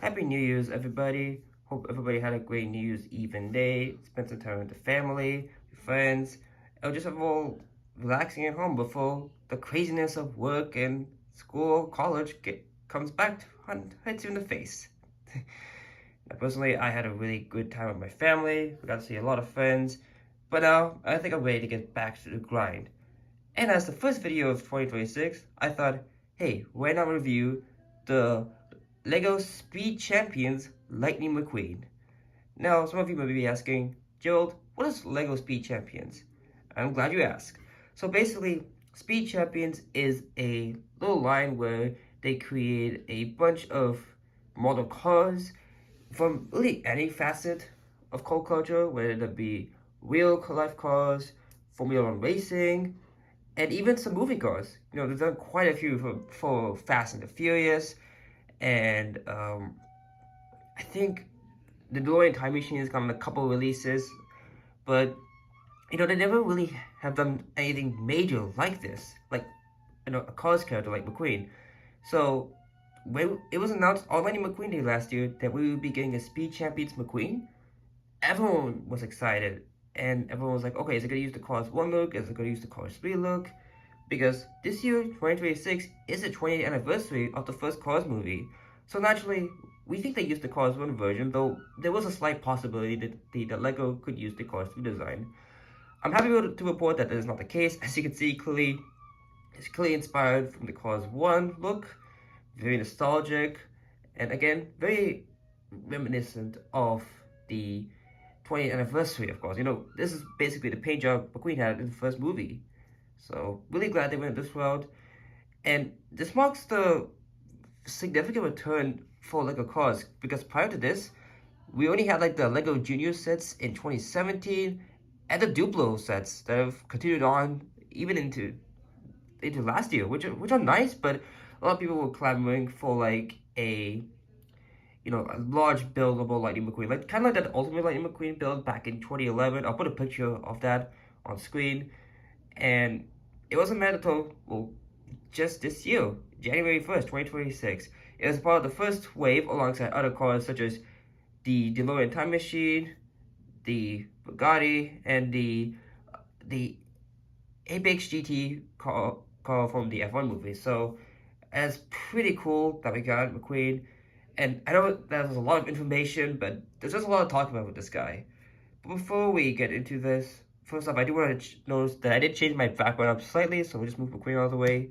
Happy New Year's, everybody. Hope everybody had a great New Year's Eve and day. Spent some time with the family, friends, or just overall relaxing at home before the craziness of work and school, comes back and hits you in the face. Personally, I had a really good time with my family. We got to see a lot of friends. But now, I think I'm ready to get back to the grind. And as the first video of 2026, I thought, hey, why not review the LEGO Speed Champions Lightning McQueen? Now, some of you may be asking, Gerald, what is LEGO Speed Champions? I'm glad you asked. So basically, Speed Champions is a little line where they create a bunch of model cars from really any facet of car culture, whether it be real life cars, Formula One racing, and even some movie cars. You know, they've done quite a few for Fast and the Furious, and I think the DeLorean Time Machine has gotten a couple releases, but you know, they never really have done anything major like this, like a Cars character like McQueen. So when it was announced on Lightning McQueen Day last year that we would be getting a Speed Champions McQueen, everyone was excited, and everyone was like, okay, is it gonna use the Cars 1 look? Is it gonna use the Cars 3 look? Because this year, 2026, is the 20th anniversary of the first Cars movie. So naturally, we think they used the Cars 1 version, though there was a slight possibility that the LEGO could use the Cars 2 design. I'm happy to report that is not the case. As you can see, it's clearly inspired from the Cars 1 look, very nostalgic, and again, very reminiscent of the 20th anniversary, of course. You know, this is basically the paint job McQueen had in the first movie. So, really glad they went this route. And this marks the significant return for LEGO cars, because prior to this, we only had like the LEGO Junior sets in 2017 and the Duplo sets that have continued on even into last year, which are nice, but a lot of people were clamoring for like a a large buildable Lightning McQueen, like kind of like that Ultimate Lightning McQueen build back in 2011. I'll put a picture of that on screen, and it wasn't mandatory. Well, just this year, January 1st, 2026. It was part of the first wave alongside other cars such as the DeLorean Time Machine, the Bugatti, and the Apex GT car from the F1 movie. So it's pretty cool that we got McQueen. And I know there's a lot of information, but there's just a lot to talk about with this guy. But before we get into this, first off, I do want to notice that I did change my background up slightly, so we'll just move McQueen out of the way.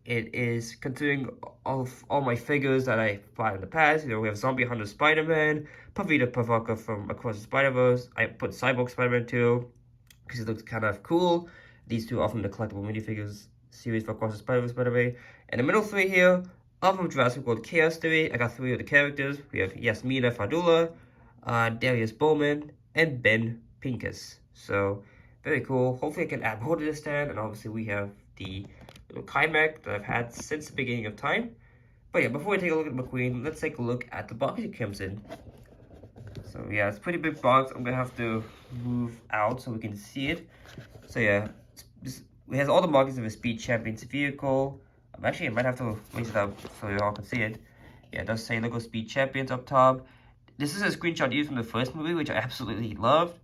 It is considering all my figures that I bought in the past. You know, we have Zombie Hunter Spider-Man, Puffy the Provoker from Across the Spider-Verse. I put Cyborg Spider-Man too, because it looks kind of cool. These two are from the collectible minifigures series for Across the Spider-Verse, by the way. And the middle three here are from Jurassic World Chaos Theory. I got three of the characters. We have Yasmina Fadula, Darius Bowman, and Ben Pincus. So, very cool. Hopefully I can add more to this stand. And obviously we have the little Kymech that I've had since the beginning of time. But yeah, before we take a look at McQueen, let's take a look at the box it comes in. So yeah, it's a pretty big box. I'm gonna have to move out so we can see it. So yeah, it has all the markings of a Speed Champions vehicle. Actually, I might have to raise it up so you all can see it. Yeah, it does say LEGO Speed Champions up top. This is a screenshot used from the first movie, which I absolutely loved.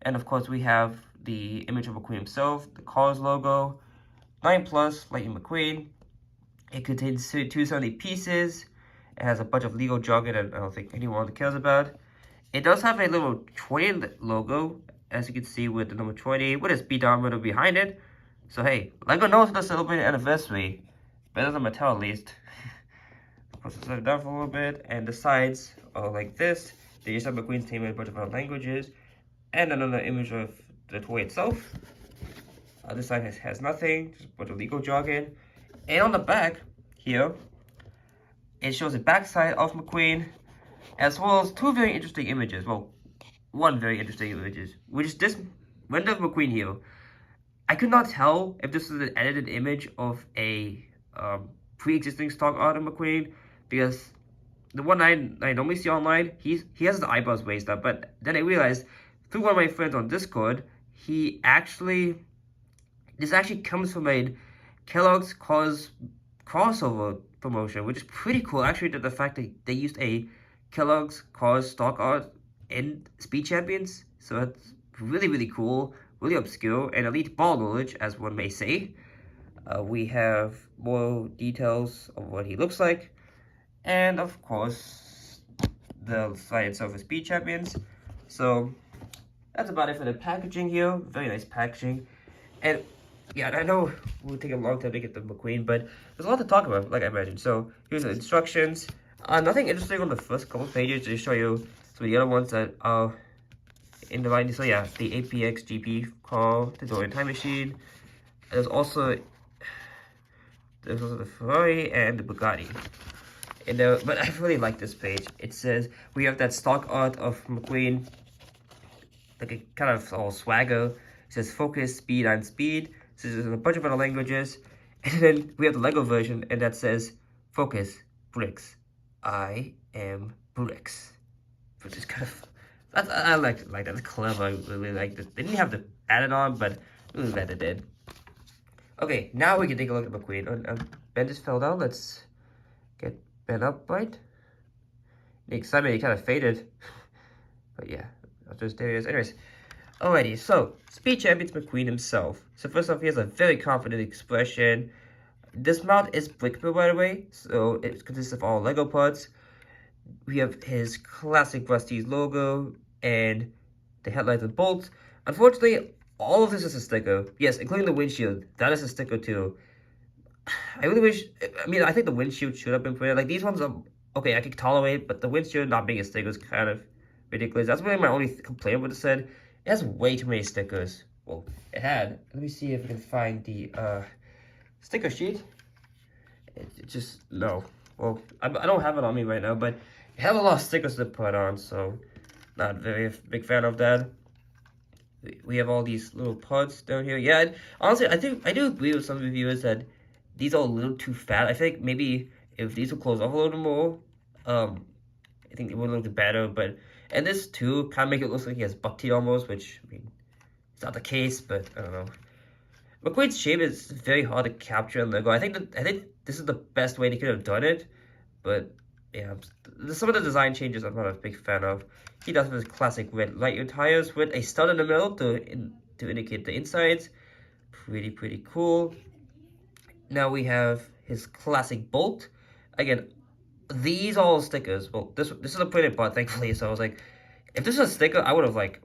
And of course, we have the image of McQueen himself, the Cars logo, 9+ Lightning McQueen. It contains 270 pieces. It has a bunch of legal jargon that I don't think anyone cares about. It does have a little 20 logo, as you can see with the number 20, with a speedometer behind it. So hey, LEGO knows how to celebrate an anniversary. Better than Mattel at least. Of course, it's down for a little bit, and the sides are like this. They just have McQueen's name in a bunch of other languages, and another image of the toy itself. This side has nothing, just a bunch of legal jargon. And on the back here, it shows the backside of McQueen, as well as two very interesting images. Well, one very interesting image, which is this render of McQueen here. I could not tell if this is an edited image of a pre-existing stock art of McQueen, because the one I normally see online, he has the eyebrows raised up, but then I realized through one of my friends on Discord, this actually comes from a Kellogg's Cars crossover promotion, which is pretty cool. Actually, the fact that they used a Kellogg's Cars stock art and Speed Champions. So that's really, really cool, really obscure, and elite ball knowledge, as one may say. We have more details of what he looks like, and of course, the slide itself is Speed Champions. So that's about it for the packaging here. Very nice packaging. And yeah, I know it will take a long time to get the McQueen, but there's a lot to talk about, like I mentioned. So here's the instructions. Nothing interesting on the first couple pages. Just show you some of the other ones that are in the line. So yeah, the APX GP car, the DeLorean time machine. There's also the Ferrari and the Bugatti. But I really like this page. It says we have that stock art of McQueen, like a kind of all swagger. It says focus, speed, and speed. It says in a bunch of other languages. And then we have the Lego version, and that says focus, bricks. I am bricks. Which is kind of, I like that. That's clever. I really like this. They didn't have to add it on, but I really glad they did. Okay, now we can take a look at McQueen. Ben just fell down. Let's get Ben up, right? The excitement, he kind of faded. But yeah, just there he is. Anyways, alrighty, so Speed Champions McQueen himself. So first off, he has a very confident expression. This mount is brick built, by the way, so it consists of all Lego parts. We have his classic Rusty's logo and the headlights and bolts. Unfortunately, all of this is a sticker. Yes, including the windshield. That is a sticker too. I really wish, I mean, I think the windshield should have been printed. Like, these ones are, okay, I could tolerate, but the windshield not being a sticker is kind of ridiculous. That's really my only complaint with the set. It has way too many stickers. Well, it had. Let me see if we can find the sticker sheet. It just, no. Well, I don't have it on me right now, but it has a lot of stickers to put on, so not very big fan of that. We have all these little parts down here. Yeah, honestly, I do agree with some reviewers that these are a little too fat. I think maybe if these would close off a little more, I think it would look better. But and this too kind of make it look like he has buck teeth almost, which I mean, it's not the case. But I don't know. McQueen's shape is very hard to capture in Lego. I think this is the best way they could have done it. But yeah, some of the design changes I'm not a big fan of. He does have his classic red Lightyear tires with a stud in the middle to indicate the insides. Pretty cool. Now we have his classic bolt. Again, these are all stickers. Well, this is a printed part, thankfully. So I was like, if this was a sticker, I would have like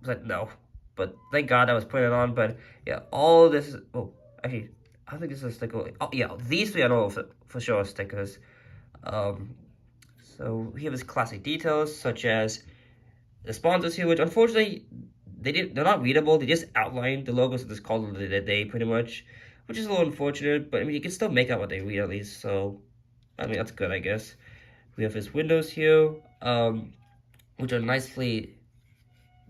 said no. But thank God I was printed on. But yeah, all this is. Oh, actually, I think this is a sticker. Oh yeah, these three I know for sure are stickers. So we have his classic details such as the sponsors here, which unfortunately they're not readable. They just outline the logos of this call of the day pretty much, which is a little unfortunate, but I mean, you can still make out what they read at least, so, I mean, that's good, I guess. We have his windows here, which are nicely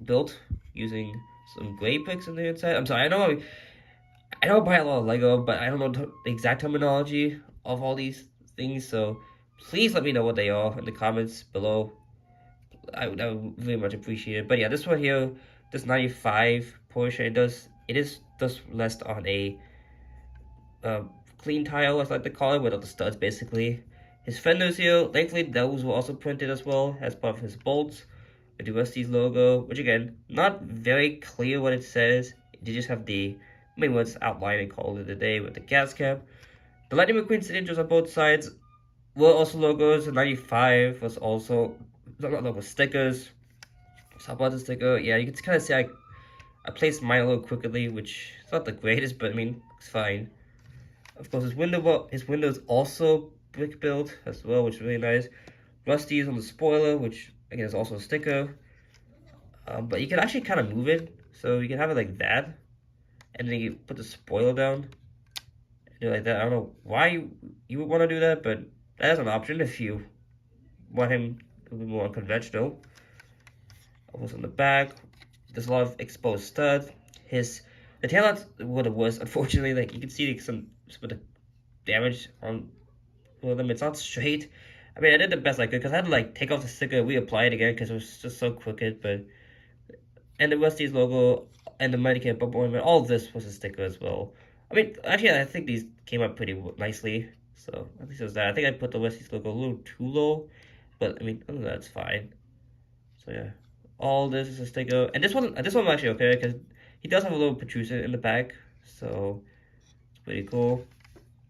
built using some gray bricks on the inside. I'm sorry, I know I buy a lot of Lego, but I don't know the exact terminology of all these things, so please let me know what they are in the comments below. I would very much appreciate it. But yeah, this one here, this 95 Porsche, it is less on a clean tile, as I like to call it, without the studs basically. His fenders here, thankfully those were also printed as well as part of his bolts with the Rusty's logo, which again, not very clear what it says. They just have the main words outlined and called it a day with the gas cap. The Lightning McQueen signatures on both sides were also logos. The 95 was also logo stickers. So about the sticker, yeah, you can kind of see I placed mine a little crookedly, which is not the greatest, but I mean, it's fine. Of course, his windows also brick built as well, which is really nice. Rusty's on the spoiler, which again is also a sticker. But you can actually kind of move it, so you can have it like that, and then you put the spoiler down, and do like that. I don't know why you would want to do that, but that is an option if you want him a little more unconventional. Also on the back, there's a lot of exposed studs. The taillights were the worst, unfortunately. Like you can see some of the damage on them. It's not straight. I mean, I did the best I could because I had to like take off the sticker and reapply it again because it was just so crooked. But and the Rusty's logo and the Medicare bumper ornament, all of this was a sticker as well. I mean, actually, I think these came up pretty nicely. So at least it was that. I think I put the Rusty's logo a little too low. But I mean, other than that, it's fine. So yeah, all this is a sticker, and this one I'm actually okay because he does have a little protrusion in the back, so it's pretty cool.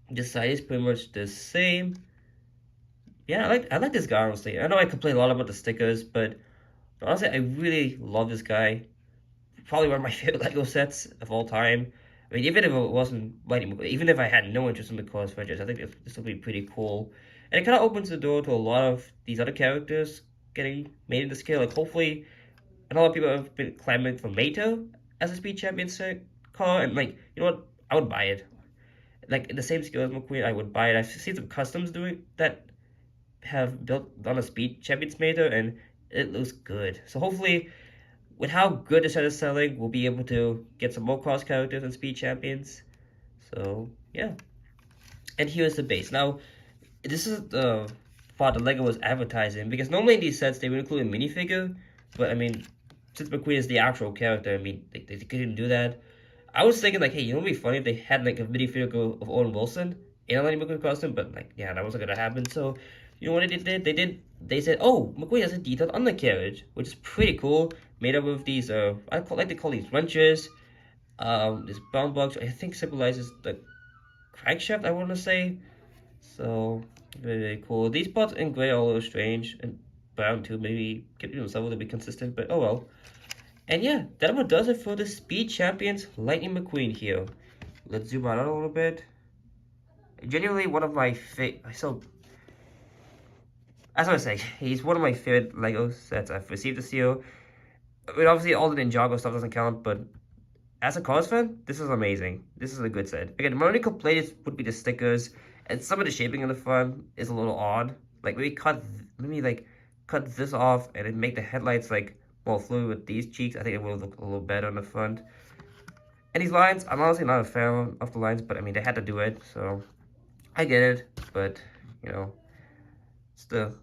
This side is pretty much the same. Yeah, I like this guy honestly. I know I complain a lot about the stickers, but honestly, I really love this guy. Probably one of my favorite Lego sets of all time. I mean, even if it wasn't Lightning McQueen, even if I had no interest in the Cars franchise, I think this would be pretty cool. And it kind of opens the door to a lot of these other characters getting made into scale. Like, hopefully, and a lot of people have been clamoring for Mato as a Speed Champion set car, and like, you know what? I would buy it. Like, in the same scale as McQueen, I would buy it. I've seen some customs doing that have built on a Speed Champions Mato, and it looks good. So hopefully, with how good the set is selling, we'll be able to get some more cross characters and Speed Champions. So, yeah. And here's the base. Now, this is the part that LEGO was advertising, because normally in these sets, they would include a minifigure, but I mean, since McQueen is the actual character, I mean, they couldn't do that. I was thinking, like, hey, you know what would be funny if they had, like, a minifigure of Owen Wilson in a Lightning McQueen costume, but, like, yeah, that wasn't gonna happen, so, you know what they did? They said, oh, McQueen has a detailed undercarriage, which is pretty cool, made up of these, like to call these wrenches, this brown box, I think symbolizes the crankshaft, I want to say, so, very, very cool. These parts in gray are a little strange, and brown too, maybe, some of them be consistent, but oh well. And yeah, that about does it for the Speed Champions Lightning McQueen here. Let's zoom out a little bit. Genuinely one of my so as I was saying, he's one of my favorite Lego sets I've received this year. I mean, obviously all the Ninjago stuff doesn't count, but as a Cars fan, this is amazing. This is a good set. Again, my only complaint would be the stickers, and some of the shaping in the front is a little odd. Like maybe cut this off and then make the headlights like more fluid with these cheeks. I think it will look a little better on the front. And these lines, I'm honestly not a fan of the lines, but I mean, they had to do it, so I get it. But, you know, it's the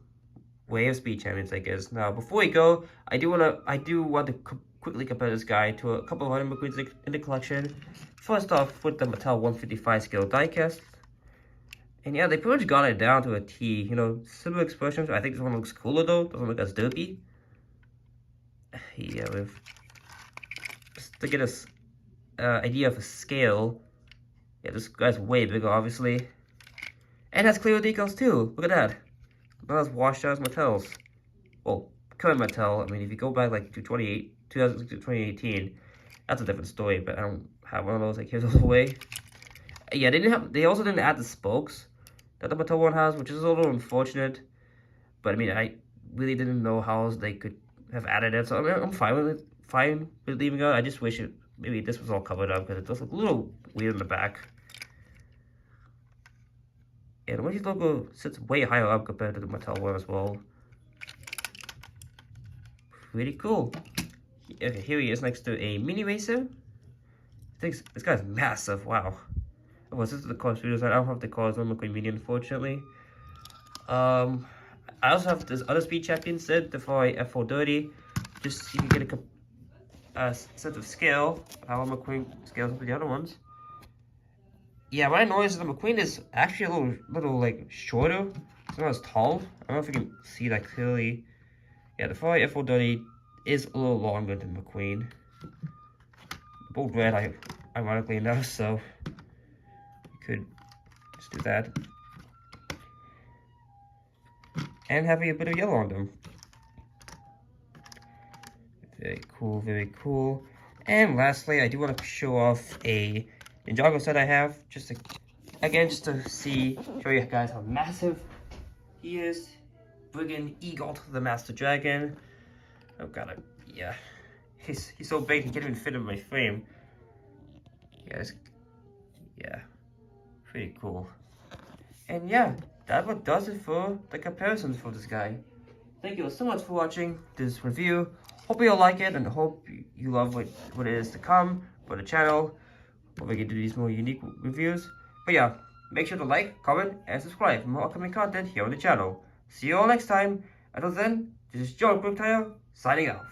way of Speed Champions, I guess. Now, before we go, I do want to quickly compare this guy to a couple of other McQueens in the collection. First off, with the Mattel 155 scale diecast. And yeah, they pretty much got it down to a T. You know, similar expressions. I think this one looks cooler though. Doesn't look as dopey. Yeah, just to get us idea of a scale. Yeah, this guy's way bigger, obviously. And has clear decals too. Look at that. Not as washed out as Mattel's. Well, current Mattel. I mean, if you go back like to 2018, that's a different story. But I don't have one of those. Like here's all the way. Yeah, they also didn't add the spokes that the Mattel one has, which is a little unfortunate. But I mean, I really didn't know how else they could have added it. So I mean, I'm fine with it. Fine with leaving it. I just wish maybe this was all covered up because it does look a little weird in the back. And the Wendy's logo sits way higher up compared to the Mattel one as well. Pretty cool. Okay, here he is next to a mini racer. I think this guy's massive. Wow. Oh, this is the Cars videos. I don't have the Cars on McQueen Mini, unfortunately. I also have this other Speed Champion set, the Ferrari F430, just so you can get a sense of scale, how McQueen scales up with the other ones. Yeah, what I noticed is the McQueen is actually a little like shorter. It's not as tall. I don't know if you can see that clearly. Yeah, the Ferrari F430 is a little longer than McQueen. Both red, ironically enough, so you could just do that. And having a bit of yellow on them. Very cool, very cool. And lastly, I do want to show off a Ninjago set I have, just to show you guys how massive he is. Friggin' Eagle, the Master Dragon. Oh god, yeah. He's so big he can't even fit in my frame. Yeah, pretty cool. And yeah, that what does it for the comparisons for this guy. Thank you so much for watching this review. Hope you'll like it and hope you love what it is to come for the channel. Hope we can do these more unique reviews. But yeah, make sure to like, comment, and subscribe for more upcoming content here on the channel. See you all next time. Until then, this is Joe Quick Tire signing off.